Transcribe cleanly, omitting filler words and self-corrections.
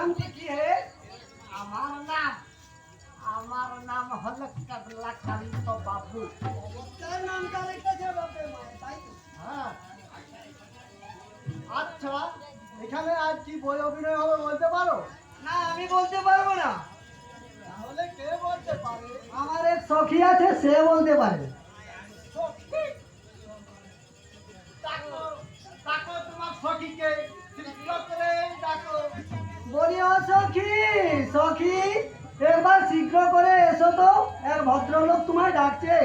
নামটি কি হে? আমার নাম হলো কাবলা কান্ত বাবু। তার নামটা রেখেছে বাপে মায়ে, তাই তো? হ্যাঁ, আচ্ছা, এখানে আজ কি বই অভিনয় হবে বলতে পারো? না, আমি বলতে পারবো না। তাহলে কে বলতে পারে? আমার এক সখী আছে, সে বলতে পারে। সখী? ডাকো, ডাকো তোমার সখীকে, শীঘ্র করে ডাকো। বলি ও সখী, সখী একবার শীঘ্র করে এসো তো, এক ভদ্রলোক তোমায় ডাকছে।